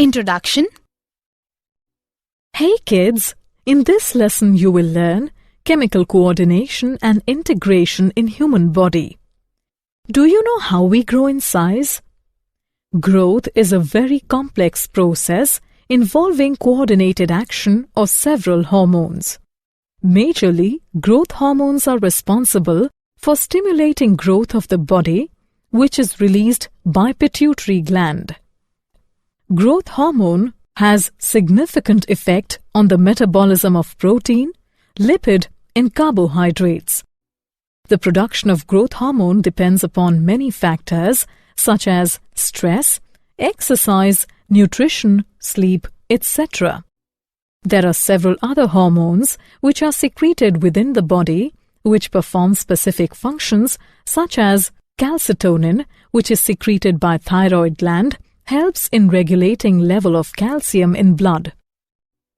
Introduction. Hey kids, in this lesson you will learn chemical coordination and integration in human body. Do you know how we grow in size? Growth is a very complex process involving coordinated action of several hormones. Majorly, growth hormones are responsible for stimulating growth of the body, which is released by Pituitary Gland. Growth hormone has significant effect on the metabolism of protein, lipid, and carbohydrates. The production of growth hormone depends upon many factors such as stress, exercise, nutrition, sleep, etc. There are several other hormones which are secreted within the body which perform specific functions such as calcitonin, which is secreted by thyroid gland, helps in regulating level of calcium in blood.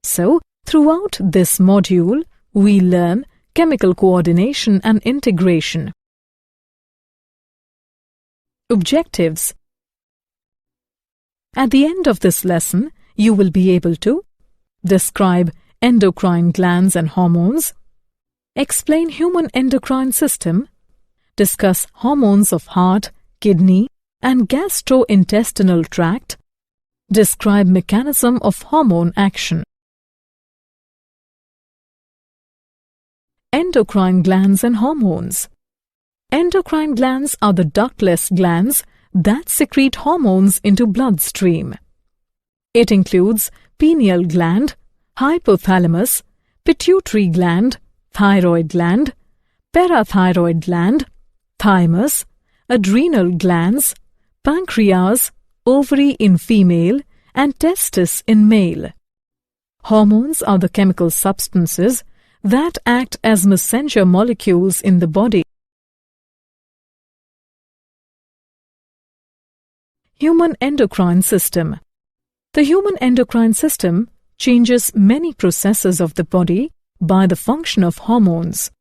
So, throughout this module, we learn chemical coordination and integration. Objectives. At the end of this lesson, you will be able to describe endocrine glands and hormones, explain human endocrine system, discuss hormones of heart, kidney, and gastrointestinal tract, describe mechanism of hormone action. Endocrine glands and hormones. Endocrine glands are the ductless glands that secrete hormones into bloodstream. It includes Pineal Gland, Hypothalamus, Pituitary Gland, Thyroid Gland, Parathyroid Gland, Thymus, Adrenal Glands, Pancreas, Ovary in female, and testis in male. Hormones are the chemical substances that act as messenger molecules in the body. Human endocrine system. The human endocrine system changes many processes of the body by the function of hormones.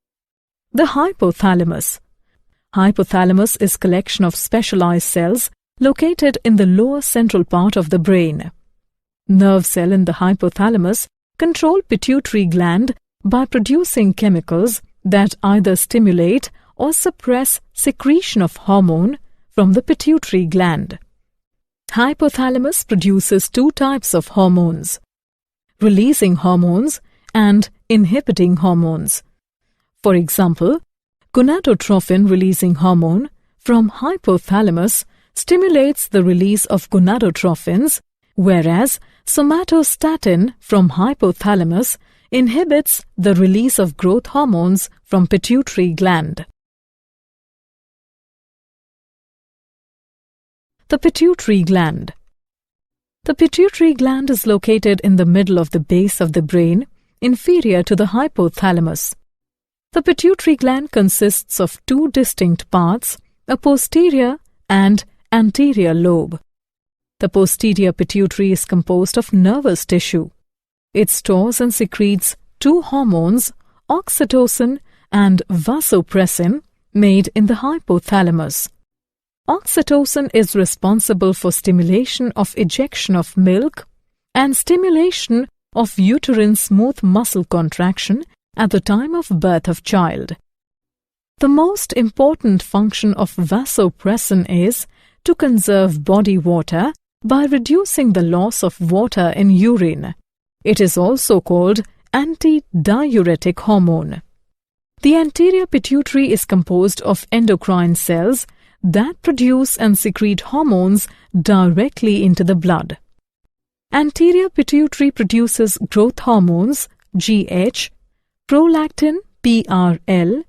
The hypothalamus. Hypothalamus is collection of specialized cells located in the lower central part of the brain. Nerve cell in the hypothalamus control pituitary gland by producing chemicals that either stimulate or suppress secretion of hormone from the pituitary gland. Hypothalamus produces two types of hormones: releasing hormones and inhibiting hormones. For example, gonadotrophin-releasing hormone from hypothalamus stimulates the release of gonadotrophins, whereas somatostatin from hypothalamus inhibits the release of growth hormones from pituitary gland. The pituitary gland. The pituitary gland is located in the middle of the base of the brain, inferior to the hypothalamus. The pituitary gland consists of two distinct parts, a posterior and anterior lobe. The posterior pituitary is composed of nervous tissue. It stores and secretes two hormones, oxytocin and vasopressin, made in the hypothalamus. Oxytocin is responsible for stimulation of ejection of milk and stimulation of uterine smooth muscle contraction at the time of birth of child. The most important function of vasopressin is to conserve body water by reducing the loss of water in urine. It is also called antidiuretic hormone. The anterior pituitary is composed of endocrine cells that produce and secrete hormones directly into the blood. Anterior pituitary produces growth hormones GH, prolactin PRL,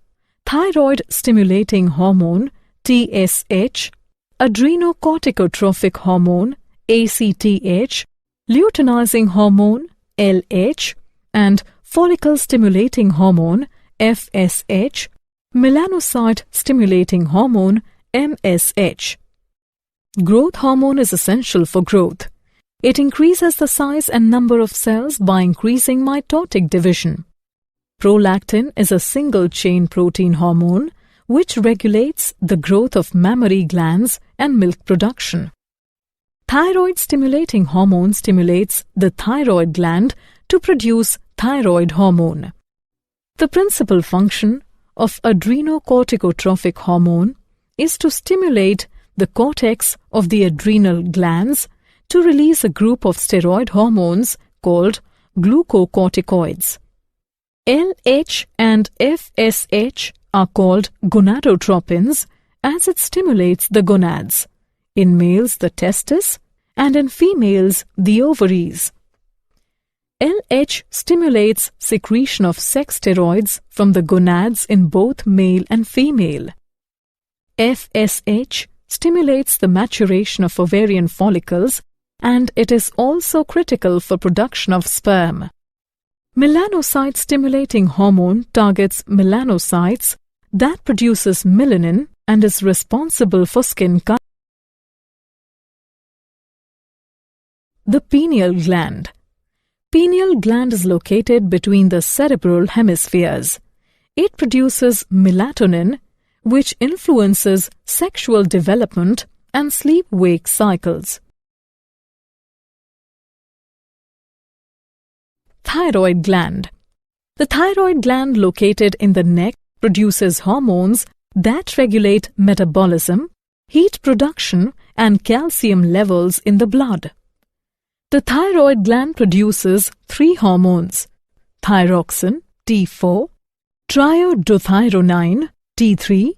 thyroid stimulating hormone TSH, adrenocorticotropic hormone ACTH, luteinizing hormone LH, and follicle stimulating hormone FSH, melanocyte stimulating hormone MSH. Growth hormone is essential for growth. It increases the size and number of cells by increasing mitotic division. Prolactin is a single-chain protein hormone which regulates the growth of mammary glands and milk production. Thyroid-stimulating hormone stimulates the thyroid gland to produce thyroid hormone. The principal function of adrenocorticotropic hormone is to stimulate the cortex of the adrenal glands to release a group of steroid hormones called glucocorticoids. LH and FSH are called gonadotropins as it stimulates the gonads, in males the testes and in females the ovaries. LH stimulates secretion of sex steroids from the gonads in both male and female. FSH stimulates the maturation of ovarian follicles, and it is also critical for production of sperm. Melanocyte-stimulating hormone targets melanocytes that produces melanin and is responsible for skin color. The pineal gland. Pineal gland is located between the cerebral hemispheres. It produces melatonin, which influences sexual development and sleep-wake cycles. Thyroid gland. The thyroid gland located in the neck produces hormones that regulate metabolism, heat production, and calcium levels in the blood. The thyroid gland produces 3 hormones: thyroxine, T4, triiodothyronine, T3,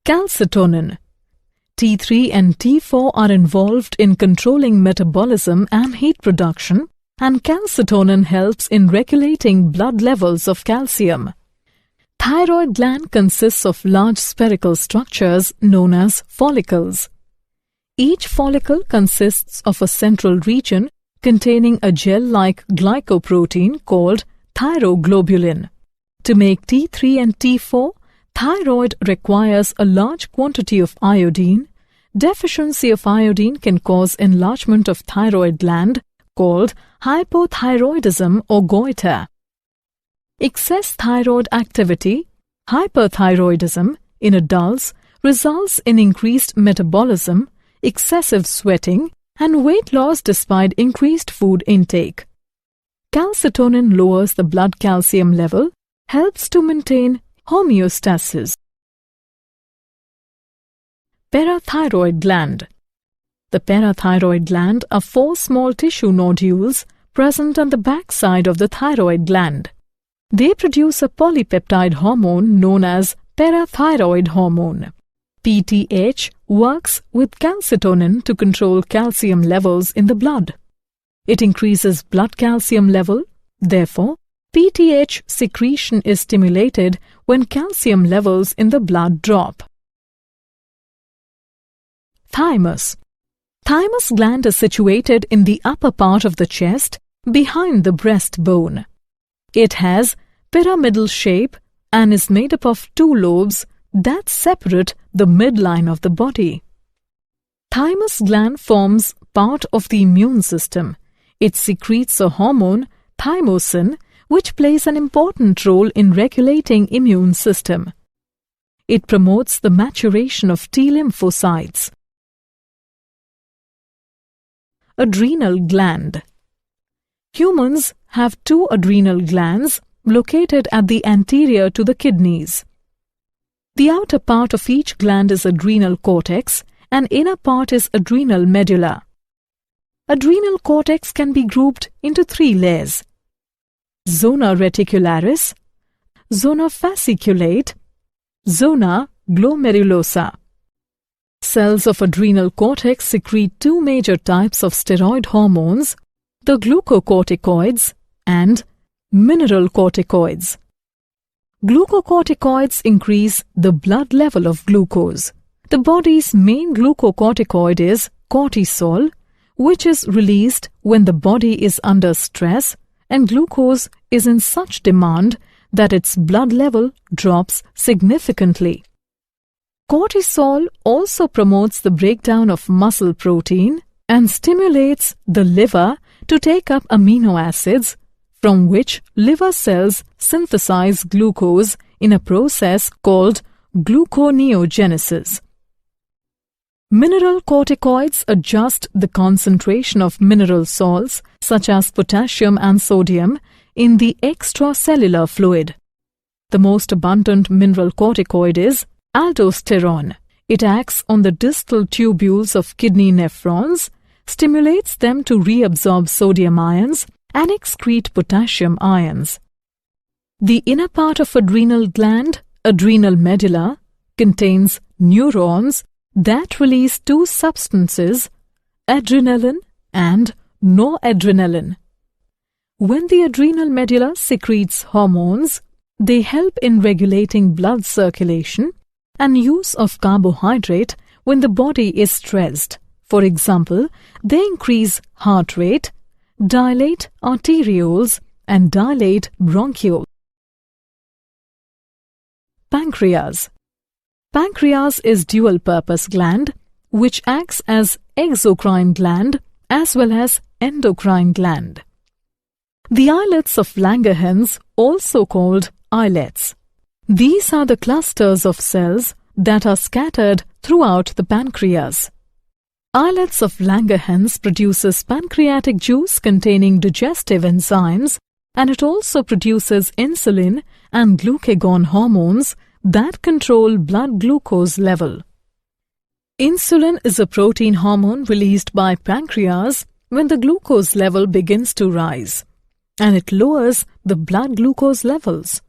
calcitonin. T3 and T4 are involved in controlling metabolism and heat production, and calcitonin helps in regulating blood levels of calcium. Thyroid gland consists of large spherical structures known as follicles. Each follicle consists of a central region containing a gel-like glycoprotein called thyroglobulin. To make T3 and T4, thyroid requires a large quantity of iodine. Deficiency of iodine can cause enlargement of thyroid gland called hypothyroidism or goiter. Excess thyroid activity, hyperthyroidism, in adults results in increased metabolism, excessive sweating, and weight loss despite increased food intake. Calcitonin lowers the blood calcium level, helps to maintain homeostasis. Parathyroid gland. The parathyroid gland are 4 small tissue nodules present on the backside of the thyroid gland. They produce a polypeptide hormone known as parathyroid hormone. PTH works with calcitonin to control calcium levels in the blood. It increases blood calcium level. Therefore, PTH secretion is stimulated when calcium levels in the blood drop. Thymus. Thymus gland is situated in the upper part of the chest, behind the breastbone. It has pyramidal shape and is made up of 2 lobes that separate the midline of the body. Thymus gland forms part of the immune system. It secretes a hormone, thymosin, which plays an important role in regulating immune system. It promotes the maturation of T lymphocytes. Adrenal gland. Humans have 2 adrenal glands located at the anterior to the kidneys. The outer part of each gland is adrenal cortex and inner part is adrenal medulla. Adrenal cortex can be grouped into 3 layers: zona reticularis, zona fasciculate, zona glomerulosa. Cells of adrenal cortex secrete 2 major types of steroid hormones, the glucocorticoids and mineralocorticoids. Glucocorticoids increase the blood level of glucose. The body's main glucocorticoid is cortisol, which is released when the body is under stress and glucose is in such demand that its blood level drops significantly. Cortisol also promotes the breakdown of muscle protein and stimulates the liver to take up amino acids, from which liver cells synthesize glucose in a process called gluconeogenesis. Mineral corticoids adjust the concentration of mineral salts such as potassium and sodium in the extracellular fluid. The most abundant mineral corticoid is aldosterone. It acts on the distal tubules of kidney nephrons, stimulates them to reabsorb sodium ions and excrete potassium ions. The inner part of adrenal gland, adrenal medulla, contains neurons that release two substances, adrenaline and noradrenaline. When the adrenal medulla secretes hormones, they help in regulating blood circulation and use of carbohydrate when the body is stressed. For example, they increase heart rate, dilate arterioles, and dilate bronchioles. Pancreas. Pancreas is dual-purpose gland which acts as exocrine gland as well as endocrine gland. The islets of Langerhans, also called islets. These are the clusters of cells that are scattered throughout the pancreas. Islets of Langerhans produces pancreatic juice containing digestive enzymes, and it also produces insulin and glucagon hormones that control blood glucose level. Insulin is a protein hormone released by pancreas when the glucose level begins to rise, and it lowers the blood glucose levels.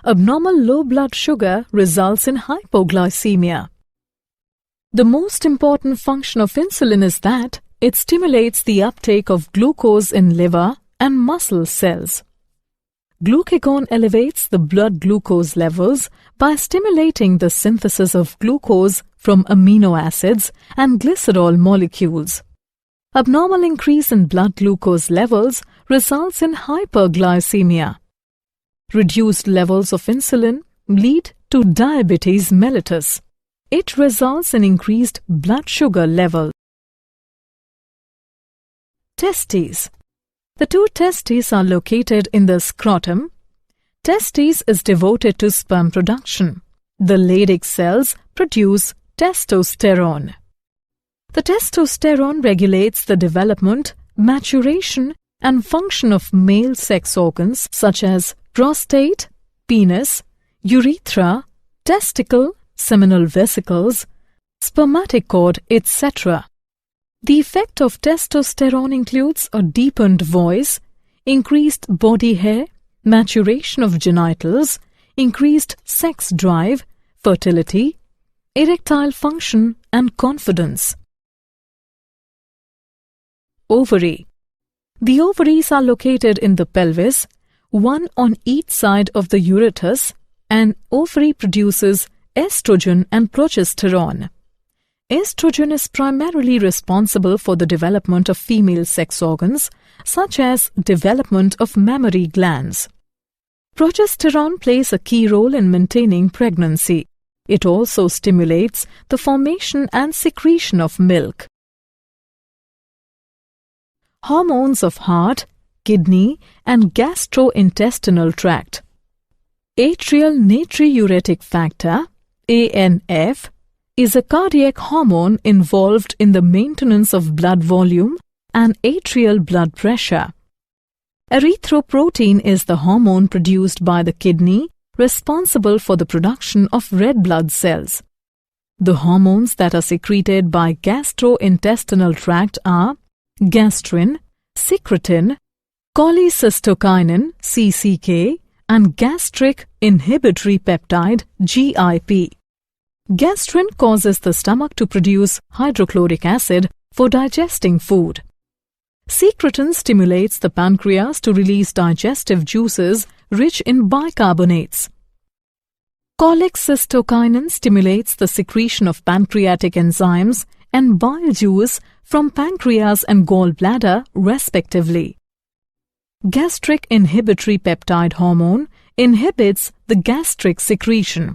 Abnormal low blood sugar results in hypoglycemia. The most important function of insulin is that it stimulates the uptake of glucose in liver and muscle cells. Glucagon elevates the blood glucose levels by stimulating the synthesis of glucose from amino acids and glycerol molecules. Abnormal increase in blood glucose levels results in hyperglycemia. Reduced levels of insulin lead to diabetes mellitus. It results in increased blood sugar level. Testes. The two testes are located in the scrotum. Testes is devoted to sperm production. The Leydig cells produce testosterone. The testosterone regulates the development, maturation, and function of male sex organs such as prostate, penis, urethra, testicle, seminal vesicles, spermatic cord, etc. The effect of testosterone includes a deepened voice, increased body hair, maturation of genitals, increased sex drive, fertility, erectile function, and confidence. Ovary. The ovaries are located in the pelvis, one on each side of the ureter, and ovary produces estrogen and progesterone. Estrogen is primarily responsible for the development of female sex organs, such as development of mammary glands. Progesterone plays a key role in maintaining pregnancy. It also stimulates the formation and secretion of milk. Hormones of heart, kidney, and gastrointestinal tract. Atrial natriuretic factor, ANF, is a cardiac hormone involved in the maintenance of blood volume and atrial blood pressure. Erythropoietin is the hormone produced by the kidney responsible for the production of red blood cells. The hormones that are secreted by gastrointestinal tract are gastrin, secretin, cholecystokinin (CCK), and gastric inhibitory peptide (GIP). Gastrin causes the stomach to produce hydrochloric acid for digesting food. Secretin stimulates the pancreas to release digestive juices rich in bicarbonates. Cholecystokinin stimulates the secretion of pancreatic enzymes and bile juice from pancreas and gallbladder, respectively. Gastric inhibitory peptide hormone inhibits the gastric secretion.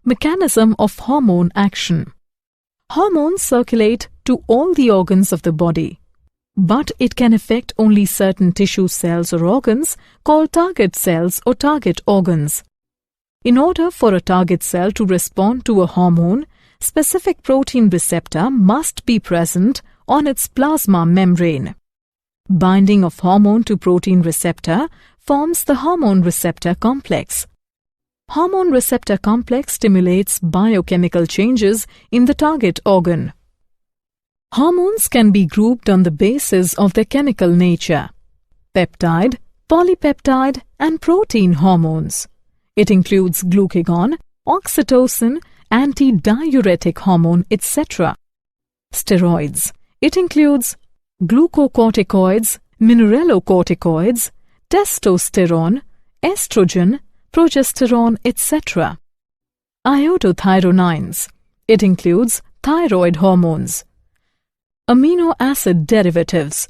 Mechanism of hormone action. Hormones circulate to all the organs of the body, but it can affect only certain tissue cells or organs called target cells or target organs. In order for a target cell to respond to a hormone, specific protein receptor must be present on its plasma membrane. Binding of hormone to protein receptor forms the hormone receptor complex. Hormone receptor complex stimulates biochemical changes in the target organ. Hormones can be grouped on the basis of their chemical nature: peptide, polypeptide, and protein hormones. It includes glucagon, oxytocin, antidiuretic hormone, etc. Steroids. It includes glucocorticoids, mineralocorticoids, testosterone, estrogen, progesterone, etc. Iodothyronines. It includes thyroid hormones. Amino acid derivatives.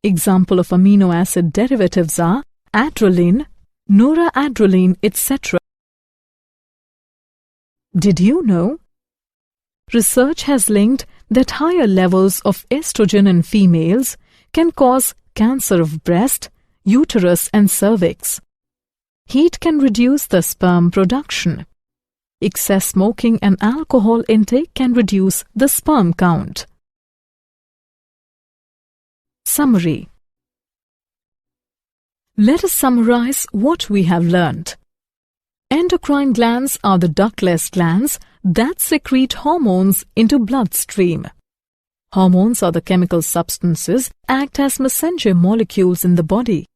Example of amino acid derivatives are adrenaline, noradrenaline, etc. Did you know? Research has linked that higher levels of estrogen in females can cause cancer of breast, uterus, and cervix. Heat can reduce the sperm production. Excess smoking and alcohol intake can reduce the sperm count. Summary. Let us summarize what we have learnt. Endocrine glands are the ductless glands that secrete hormones into bloodstream. Hormones are the chemical substances act as messenger molecules in the body.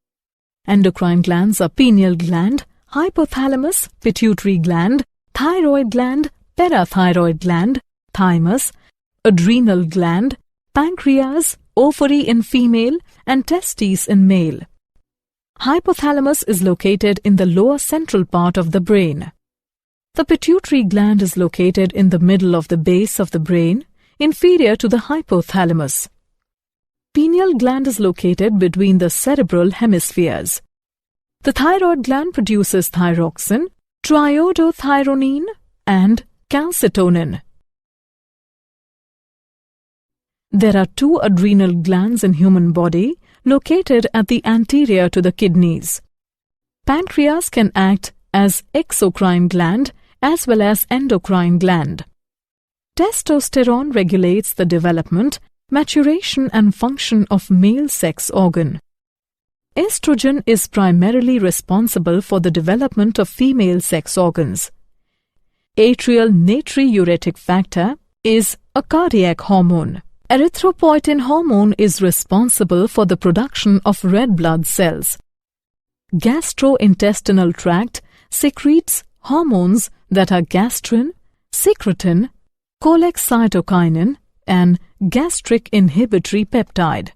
Endocrine glands are pineal gland, hypothalamus, pituitary gland, thyroid gland, parathyroid gland, thymus, adrenal gland, pancreas, ovary in female, and testes in male. Hypothalamus is located in the lower central part of the brain. The pituitary gland is located in the middle of the base of the brain, inferior to the hypothalamus. Pineal gland is located between the cerebral hemispheres. The thyroid gland produces thyroxine, triiodothyronine, and calcitonin. There are 2 adrenal glands in human body located at the anterior to the kidneys. Pancreas can act as exocrine gland as well as endocrine gland. Testosterone regulates the development, maturation and function of male sex organ. Estrogen is primarily responsible for the development of female sex organs. Atrial natriuretic factor is a cardiac hormone. Erythropoietin hormone is responsible for the production of red blood cells. Gastrointestinal tract secretes hormones that are gastrin, secretin, cholecystokinin, and gastric inhibitory peptide.